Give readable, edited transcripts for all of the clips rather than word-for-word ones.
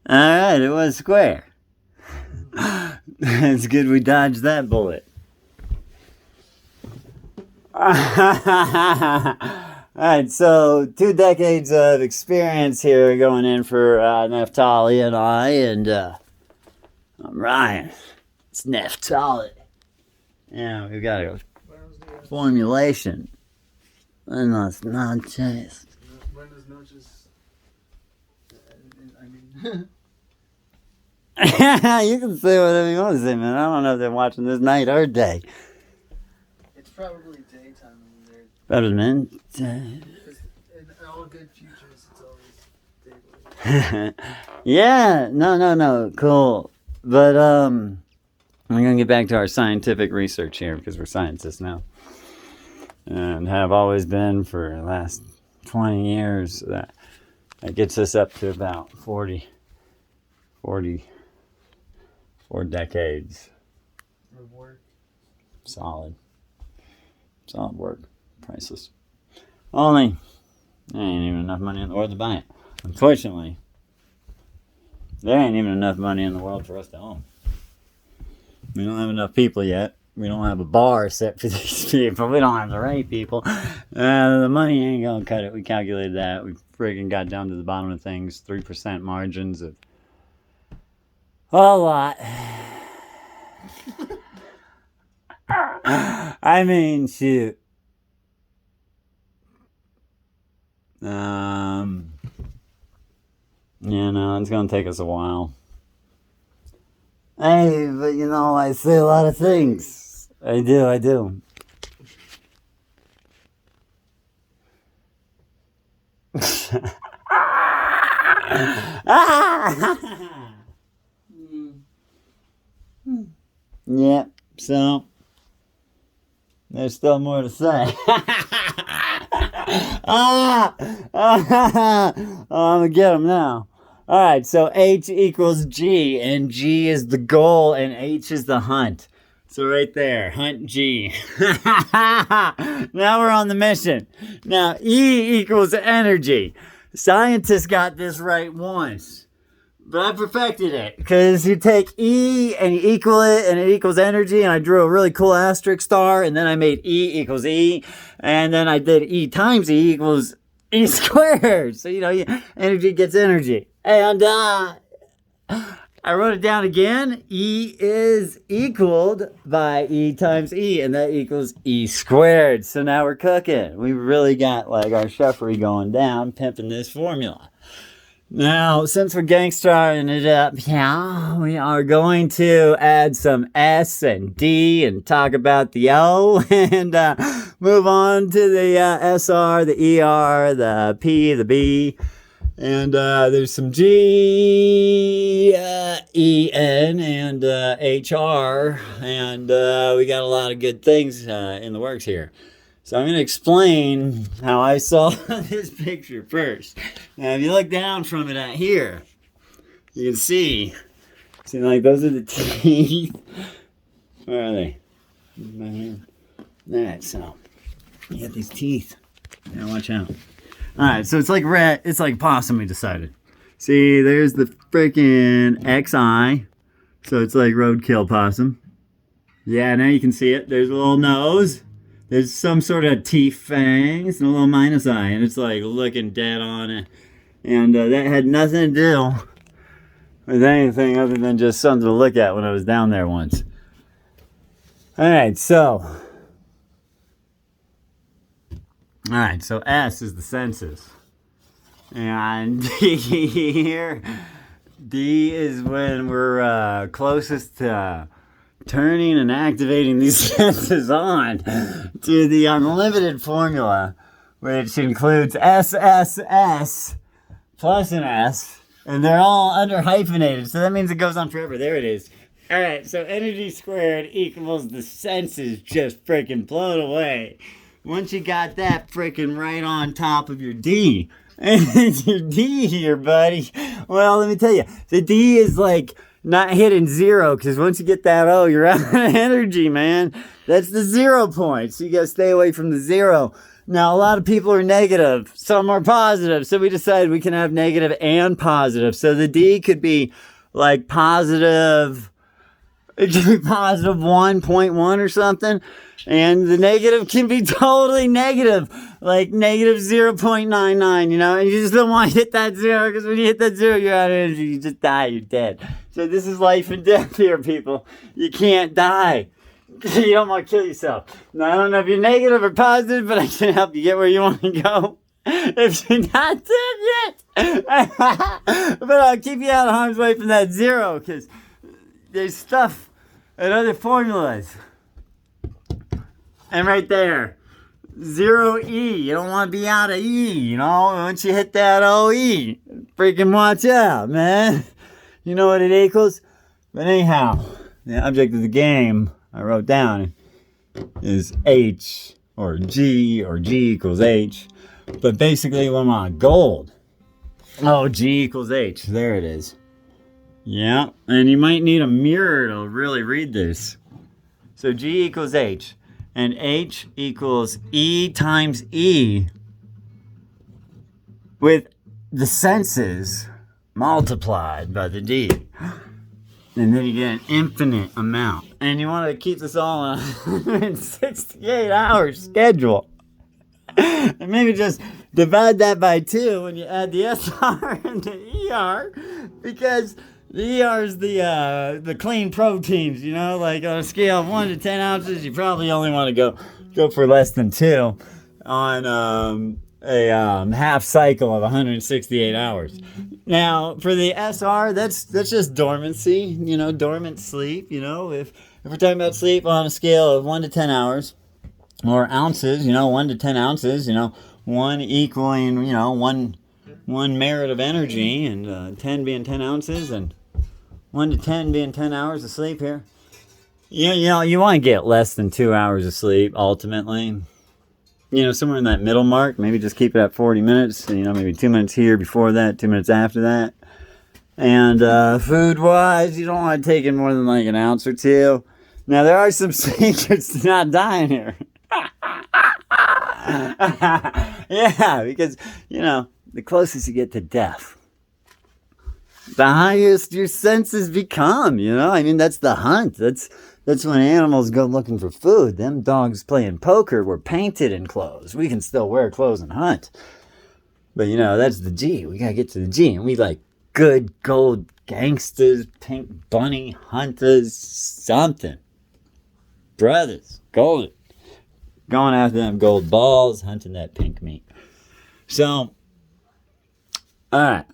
Alright, it was square. It's good we dodged that bullet. Alright, so 2 decades of experience here going in for Neftali and I, and I'm Ryan. It's Neftali. Yeah, we've got a formulation. Buenas noches. Buenas noches. You can say whatever you want to say, man. I don't know if they're watching this night or day. It's probably daytime when they're. Better man. In all good futures, it's always daylight. Yeah, no, cool. But I'm gonna get back to our scientific research here because we're scientists now, and have always been for the last 20 years. That gets us up to about 44 decades. Of work. Solid work, priceless. Only there ain't even enough money in the world to buy it. Unfortunately, there ain't even enough money in the world for us to own. We don't have enough people yet. We don't have a bar set for these people. We don't have the right people. The money ain't gonna cut it. We calculated that. We friggin' got down to the bottom of things. 3% margins of a lot. I mean, shoot. It's gonna take us a while. Hey, but I say a lot of things. I do. Yeah, so there's still more to say. I'm gonna get him now. Alright, so H equals G, and G is the goal, and H is the hunt. So right there, hunt G. Now we're on the mission. Now E equals energy. Scientists got this right once, but I perfected it, because you take E and you equal it, and it equals energy, and I drew a really cool asterisk star, and then I made E equals E, and then I did E times E equals E squared. So, energy gets energy. And I wrote it down again. E is equaled by E times E, and that equals E squared. So now we're cooking. We really got our chefery going down, pimping this formula. Now, since we're gangstaring it up, we are going to add some S and D and talk about the O and move on to the SR, the ER, the P, the B. And there's some G, E, N, and HR, and we got a lot of good things in the works here. So I'm going to explain how I saw this picture first. Now, if you look down from it at here, you can see those are the teeth. Where are they? Alright, so you got these teeth. Now watch out. Alright, so it's like rat, it's like possum, we decided. See, there's the freaking XI. So it's like roadkill possum. Yeah, now you can see it. There's a little nose. There's some sort of teeth fangs and a little minus eye. And it's like looking dead on it. And that had nothing to do with anything other than just something to look at when I was down there once. Alright, so S is the senses. And D is when we're closest to turning and activating these senses on to the unlimited formula, which includes SSS plus an S, and they're all under hyphenated, so that means it goes on forever. There it is. Alright, so energy squared equals the senses just freaking blown away. Once you got that freaking right on top of your D, and your D here, buddy, well, let me tell you, the D is like not hitting zero, because once you get that O, you're out of energy, man. That's the 0 point, so you gotta stay away from the zero. Now, a lot of people are negative. Some are positive. So we decided we can have negative and positive. So the D could be like positive. It could be positive 1.1 or something. And the negative can be totally negative. Like negative 0.99, you know. And you just don't want to hit that zero. Because when you hit that zero, you're out of energy. You just die. You're dead. So this is life and death here, people. You can't die. You don't want to kill yourself. Now, I don't know if you're negative or positive, but I can help you get where you want to go. If you're not dead yet. But I'll keep you out of harm's way from that zero, because there's stuff and other formulas. And right there, 0E. You don't want to be out of E, you know. Once you hit that OE, freaking watch out, man. You know what it equals? But anyhow, the object of the game I wrote down is H or G equals H. But basically, when I'm on gold, G equals H. There it is. Yeah, and you might need a mirror to really read this. So G equals H, and H equals E times E with the senses multiplied by the D. And then you get an infinite amount. And you want to keep this all on a 168-hour schedule. And maybe just divide that by 2 when you add the SR and the ER. Because the ER is the clean proteins, you know. Like on a scale of 1 to 10 ounces, you probably only want to go for less than 2 on a half cycle of 168 hours. Now, for the SR, that's just dormancy, you know, dormant sleep, you know. If we're talking about sleep on a scale of 1 to 10 hours, or ounces, you know, 1 to 10 ounces, you know, 1 equaling, you know, one merit of energy, and 10 being 10 ounces, and 1 to 10 being 10 hours of sleep here. You know, you want to get less than 2 hours of sleep, ultimately. You know, somewhere in that middle mark, maybe just keep it at 40 minutes, you know, maybe 2 minutes here before that, 2 minutes after that. And food-wise, you don't want to take in more than like an ounce or 2. Now, there are some secrets to not dying here. Yeah, because, you know, the closest you get to death, the highest your senses become, you know? I mean, that's the hunt. That's when animals go looking for food. Them dogs playing poker were painted in clothes. We can still wear clothes and hunt. But, you know, that's the G. We got to get to the G. And we like good gold gangsters, pink bunny hunters, something. Brothers, golden. Going after them gold balls, hunting that pink meat. So, alright.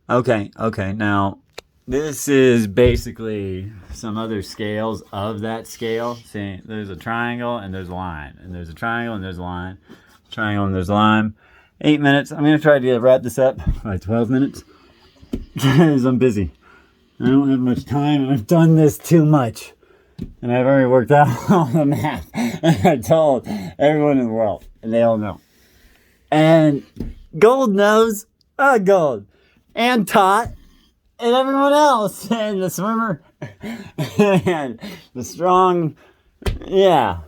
Okay, now, this is basically some other scales of that scale. See, there's a triangle and there's a line. And there's a triangle and there's a line. Triangle and there's a line. 8 minutes. I'm going to try to wrap this up by 12 minutes. Because I'm busy. I don't have much time and I've done this too much. And I've already worked out all the math. I told everyone in the world. And they all know. And Gold knows. Gold. And Tot. And everyone else. And the swimmer. And the strong. Yeah.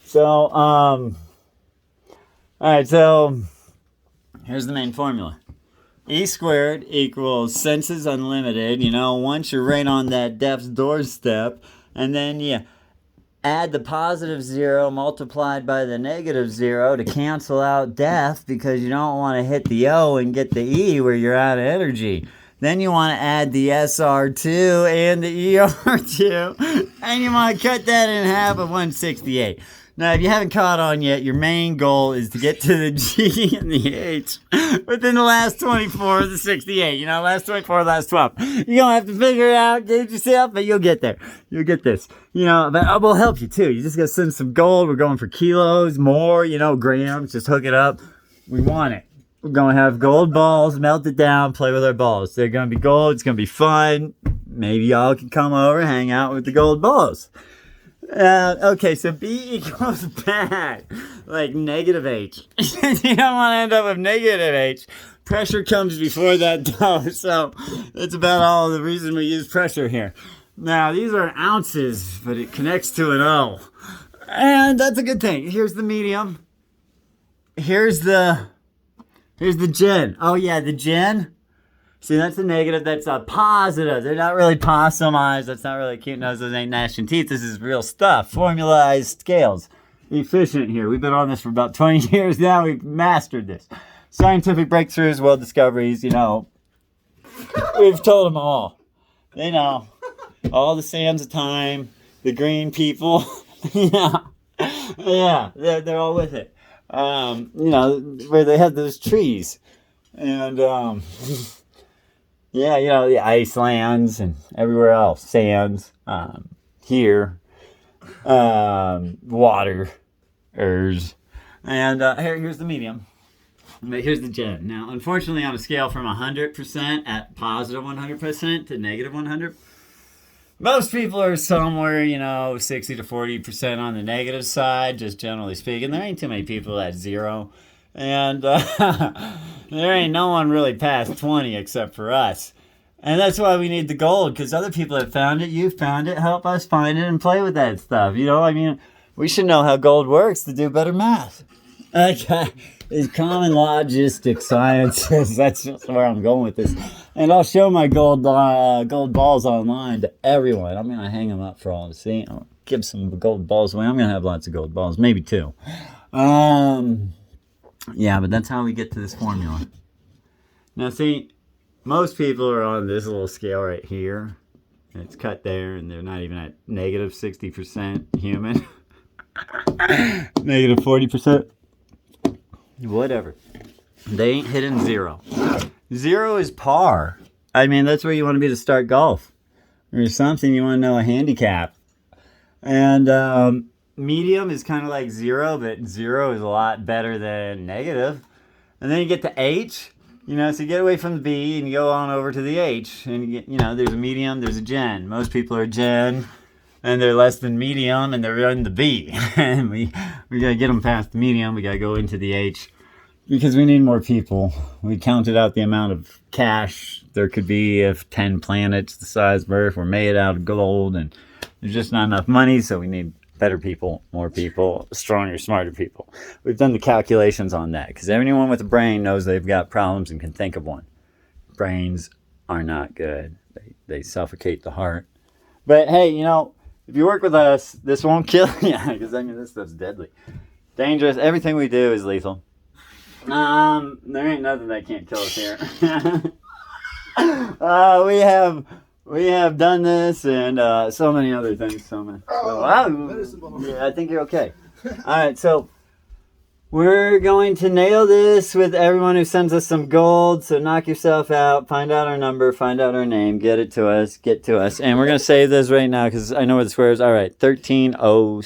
So, alright, so here's the main formula. E squared equals senses unlimited. You know, once you're right on that death's doorstep. And then you add the positive 0 multiplied by the negative 0 to cancel out death, because you don't want to hit the O and get the E where you're out of energy. Then you want to add the SR2 and the ER2, and you want to cut that in half of 168. Now, if you haven't caught on yet, your main goal is to get to the G and the H within the last 24 of the 68. You know, last 24, last 12. You're going to have to figure it out, gauge yourself, but you'll get there. You'll get this. You know, but we'll help you too. You just got to send some gold. We're going for kilos, more, you know, grams. Just hook it up. We want it. We're going to have gold balls, melt it down, play with our balls. They're going to be gold. It's going to be fun. Maybe y'all can come over, hang out with the gold balls. Okay, so B equals bad, like negative H. You don't want to end up with negative H. Pressure comes before that though, so that's about all the reason we use pressure here. Now, these are ounces, but it connects to an O. And that's a good thing. Here's the medium. here's the gin. Oh yeah, the gin. See, that's a negative. That's a positive. They're not really possum eyes. That's not really cute nose. Those ain't gnashing teeth. This is real stuff. Formalized scales. Efficient here. We've been on this for about 20 years now. We've mastered this. Scientific breakthroughs, world discoveries, you know. We've told them all. They know. All the sands of time, the green people. Yeah. Yeah, they're all with it. You know, where they have those trees. And, yeah, you know, the Icelands and everywhere else. Sands. Here. Water. And here's the medium. But here's the gin. Now, unfortunately, on a scale from 100% at positive 100% to negative 100, most people are somewhere, you know, 60 to 40% on the negative side, just generally speaking. There ain't too many people at 0. And there ain't no one really past 20 except for us. And that's why we need the gold, because other people have found it. You've found it. Help us find it and play with that stuff. You know, I mean, we should know how gold works to do better math. Okay. It's common logistic sciences. That's just where I'm going with this. And I'll show my gold balls online to everyone. I'm going to hang them up for all to see. I'll give some gold balls away. I'm going to have lots of gold balls, maybe 2. Yeah, but that's how we get to this formula. Now, see, most people are on this little scale right here. And it's cut there, and they're not even at negative 60% human. Negative 40%. Whatever. They ain't hitting 0. 0 is par. I mean, that's where you want to be to start golf. Or something, you want to know a handicap. And medium is kind of like 0, but 0 is a lot better than negative. And then you get to H, you know, so you get away from the B and you go on over to the H. And, you get, you know, there's a medium, there's a gen. Most people are gen, and they're less than medium, and they're in the B. And we got to get them past the medium. We got to go into the H because we need more people. We counted out the amount of cash there could be if 10 planets the size of Earth were made out of gold, and there's just not enough money, so we need better people, more people, stronger, smarter people. We've done the calculations on that because anyone with a brain knows they've got problems and can think of one. Brains are not good. They suffocate the heart. But hey, you know, if you work with us, this won't kill you, because I mean, this stuff's deadly. Dangerous. Everything we do is lethal. There ain't nothing that can't kill us here. We have done this and so many other things. Yeah, I think you're okay. All right, so we're going to nail this with everyone who sends us some gold. So knock yourself out. Find out our number. Find out our name. Get to us. And we're going to save this right now because I know where the square is. All right, 1306.